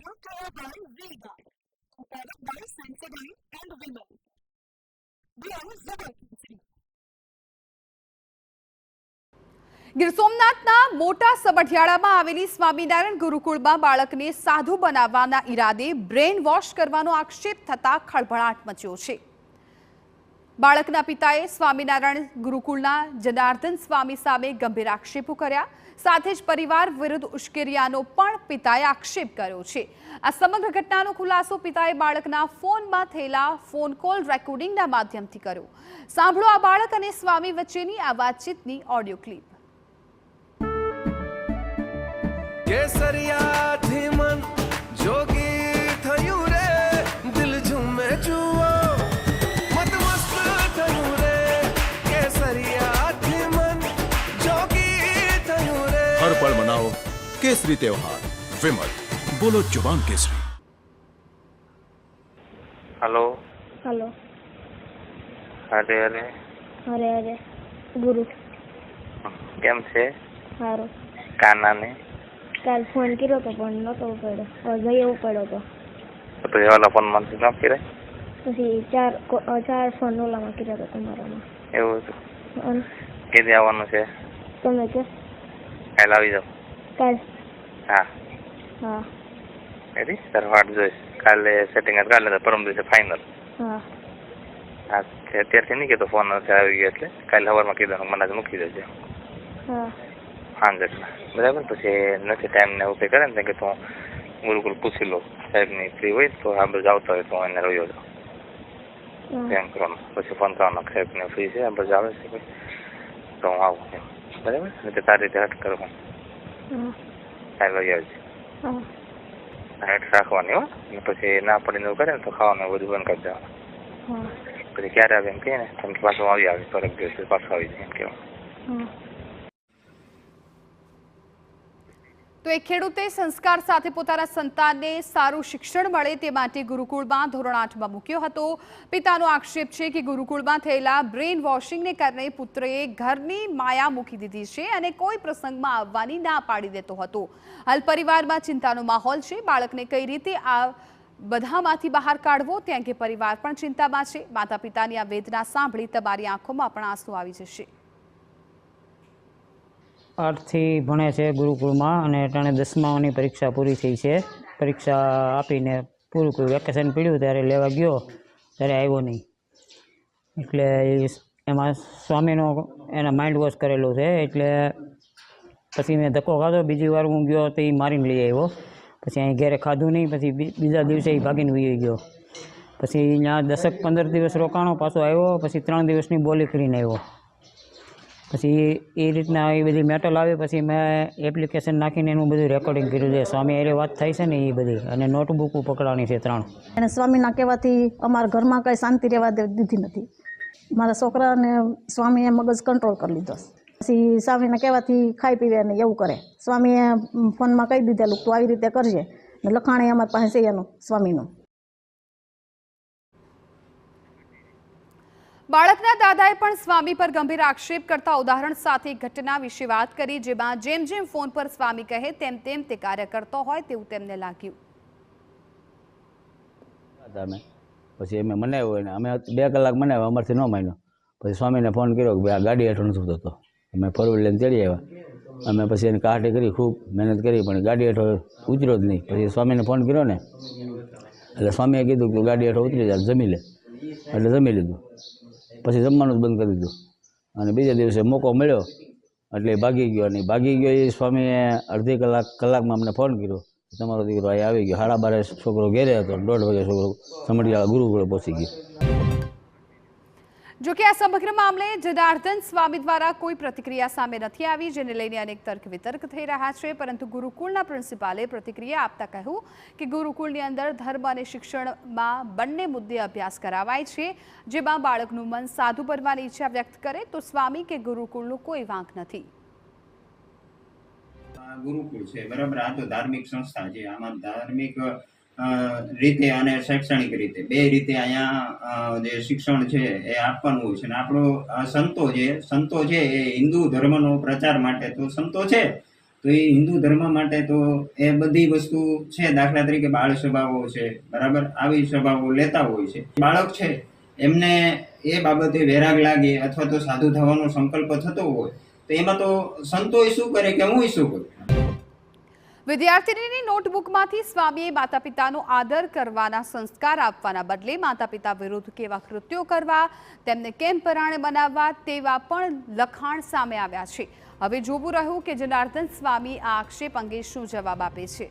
brought to you by Vega, a product by Sensodyne and Women. Beyond Zubal. Gir સોમનાથના મોટા સબઠિયાળામાં આવેલી સ્વામિનારાયણ ગુરુકુળમાં બાળકને સાધુ બનાવવાના ઈરાદે બ્રેન વોશ કરવાનો આક્ષેપ થતા ખળભળાટ મચ્યો છે. બાળકના પિતાએ સ્વામિનારાયણ ગુરુકુળના જનાર્દન સ્વામી સામે ગંભીર આક્ષેપો કર્યા. સાથે જ પરિવાર વિરુદ્ધ ઉશ્કેર્યાનો પણ પિતાએ આક્ષેપ કર્યો છે. આ સમગ્ર ઘટનાનો ખુલાસો પિતાએ બાળકના ફોનમાં થયેલા ફોન કોલ રેકોર્ડિંગના માધ્યમથી કર્યો. સાંભળો આ બાળક અને સ્વામી વચ્ચેની આ વાતચીતની ઓડિયો ક્લિપ. કેસરિયાથી મન જોગી થયું રે, દિલ ઝૂમે જુઓ મત મસ્ત થયું રે. કેસરિયાથી મન જોગી થયું રે. હર પળ મનાવો કેસરી त्योहार. વિમલ, બોલો જુબાન કેસરી. Hello hello. अरे अरे अरे अरे गुरु કેમ છે? સારું. કાનાને કાલ ફોન કર્યો તો પણ નહોતો ઉપાડ્યો. જઈએ ઉપાડ્યો તો પછી ઓલા ફોનમાં ન કરાય? પછી ચાર ફોન ઓલામાં કર્યો તો તમારામાં. એવું હતું? અને કેદી આવવાનું છે? તમે કે કાલે આવી જાઓ. કાલ? હા હા રેડી સર વાટ જોઈશ. કાલે સેટિંગ કાલે તો પરમ દિવસે ફાઇનલ. હા હા અત્યારથી નહીં કહેતો ફોન આવી ગયો એટલે કાલે સવારમાં કીધું મને જ મૂકી દેજો. હા હાંજરના બરાબર. પછી નથી ટાઈમ ને એવું કંઈ કરે ને કે તું ગુરુકુલ પૂછી લો સાહેબની ફ્રી હોય તો આ બધું આવતા હોય તો એને રહ્યો જાઉં એમ કરવાનું. પછી ફોન કરવાનો સાહેબને ફ્રી છે આ બધું આવે છે કોઈ તો હું આવું એમ બરાબર. એટલે તારી રીતે હટ કરવાનું. કાલે લઈ આવજે. હટ રાખવાની હો. અને પછી ના પડીને એવું કરે ને તો ખાવાનું બધું બંધ કરી દેવાનું. પછી ક્યારે આવે એમ કહે ને તમે પાછું આવી આવે તો એક દિવસ પાછું આવી જાય એમ કહેવાનું. તો એક ખેડૂતે સંસ્કાર સાથે પોતાના સંતાનને સારું શિક્ષણ મળે તે માટે ગુરુકુળમાં ધોરણ 8માં મૂક્યો હતો. પિતાનો આક્ષેપ છે કે ગુરુકુળમાં થયેલા બ્રેન વોશિંગને કારણે પુત્રએ ઘરની માયા મૂકી દીધી છે અને કોઈ પ્રસંગમાં આવવાની ના પાડી દેતો હતો. હાલ પરિવારમાં ચિંતાનો માહોલ છે. બાળકને કઈ રીતે આ બધામાંથી બહાર કાઢવો તે અંગે પરિવાર પણ ચિંતામાં છે. માતા પિતાની આ વેદના સાંભળી તમારી આંખોમાં પણ આંસુ આવી જશે. 8થી ભણે છે ગુરુકુળમાં અને અટાણે 10માની પરીક્ષા પૂરી થઈ છે. પરીક્ષા આપીને પૂરું કર્યું. વેકેશન પડ્યું ત્યારે લેવા ગયો ત્યારે આવ્યો નહીં. એટલે એમાં સ્વામીનો એના માઇન્ડ વોશ કરેલો છે. એટલે પછી મેં ધક્કો ખાધો. બીજી વાર હું ગયો તો એ મારીને લઈ આવ્યો. પછી અહીં ઘરે ખાધું નહીં. પછી બીજા દિવસે એ ભાગીને વહી ગયો. પછી અહીંયા 10-15 દિવસ રોકાણો, પાછો આવ્યો. પછી 3 દિવસની બોલી કરીને આવ્યો. પછી એ રીતના એ બધી મેટલ આવી. પછી મેં એપ્લિકેશન નાખીને એનું બધું રેકોર્ડિંગ કર્યું છે. સ્વામી એ વાત થાય છે ને એ બધી, અને નોટબુકો પકડવાની છે 3. અને સ્વામીના કહેવાથી અમારા ઘરમાં કંઈ શાંતિ રહેવા દીધી નથી. મારા છોકરાને સ્વામીએ મગજ કંટ્રોલ કરી લીધો. પછી સ્વામીના કહેવાથી ખાઈ પીવે ને એવું કરે. સ્વામીએ ફોનમાં કહી દીધેલું તું આવી રીતે કરજે. ને લખાણે અમારી પાસે છે એનું સ્વામીનું. બાળકના દાદાએ પણ સ્વામી પર ગંભીર આક્ષેપ કરતા ઉદાહરણ સાથે ઘટના વિશે વાત કરી, જેમાં જેમ જેમ ફોન પર સ્વામી કહે તેમ તેમ તે કાર્ય કરતો હોય તેવું તેમને લાગ્યું. પછી અમે મનાવ્યો ને અમે 2 કલાક મનાવ્યો, અમારથી ન માન્યો. પછી સ્વામીને ફોન કર્યો કે ભાઈ આ ગાડી હેઠળ નથી થતો. અમે 4 વ્હીલર લઈને ચડી આવ્યા. અમે પછી એની કાઢી કરી, ખૂબ મહેનત કરી, પણ ગાડી હેઠળ ઉતર્યો જ નહીં. પછી સ્વામીને ફોન કર્યો ને એટલે સ્વામીએ કીધું કે ગાડી હેઠળ ઉતરી જાય જમી લે. એટલે જમી લીધું. પછી જમવાનું જ બંધ કરી દીધું. અને બીજા દિવસે મોકો મળ્યો એટલે ભાગી ગયો. અને ભાગી ગયો એ સ્વામીએ અડધી કલાકમાં અમને ફોન કર્યો તમારો દીકરો અહીં આવી ગયો. 12:30 છોકરો ઘેરે હતો. 1:30 વાગે છોકરો સમઢિયાળા ગુરુકુળે પહોંચી ગયો. જોકે આ સમગ્ર મામલે જનાર્દન સ્વામી દ્વારા કોઈ પ્રતિક્રિયા સામે નથી આવી, જેને લઈને અનેક તર્ક વિતર્ક થઈ રહ્યા છે. પરંતુ ગુરુકુળના પ્રિન્સિપાલે પ્રતિક્રિયા આપતા કહ્યું કે ગુરુકુળની અંદર ધર્મ અને શિક્ષણમાં બંને મુદ્દે અભ્યાસ કરાવાય છે. જેમાં બાળકનું મન સાધુ બનવાની ઈચ્છા વ્યક્ત કરે તો સ્વામી કે ગુરુકુળનો કોઈ વાંક નથી. ગુરુકુળ છે બરાબર, આ તો ધાર્મિક સંસ્થા છે. આમાં ધાર્મિક રીતે અને શૈક્ષણિક રીતે 2 રીતે અહીંયા જે શિક્ષણ છે એ આપવાનું હોય છે. અને આપણો સંતો છે એ હિન્દુ ધર્મનો પ્રચાર માટે તો સંતો છે, તો એ હિન્દુ ધર્મ માટે તો એ બધી વસ્તુ છે. દાખલા તરીકે બાળ સભાઓ છે, બરાબર, આવી સભાઓ લેતા હોય છે. બાળક છે એમને એ બાબતે વેરાગ લાગે અથવા તો સાધુ થવાનો સંકલ્પ થતો હોય તો એમાં તો સંતોય શું કરે કે હું શું કરું. વિદ્યાર્થીનીની નોટબુકમાંથી સ્વામીએ માતા પિતાનો આદર કરવાના સંસ્કાર આપવાના બદલે માતા પિતા વિરુદ્ધ કેવા કૃત્યો કરવા, તેમને કેમ પરાણે બનાવવા તેવા પણ લખાણ સામે આવ્યા છે. હવે જોવું રહ્યું કે જનાર્દન સ્વામી આ આક્ષેપ અંગે શું જવાબ આપે છે.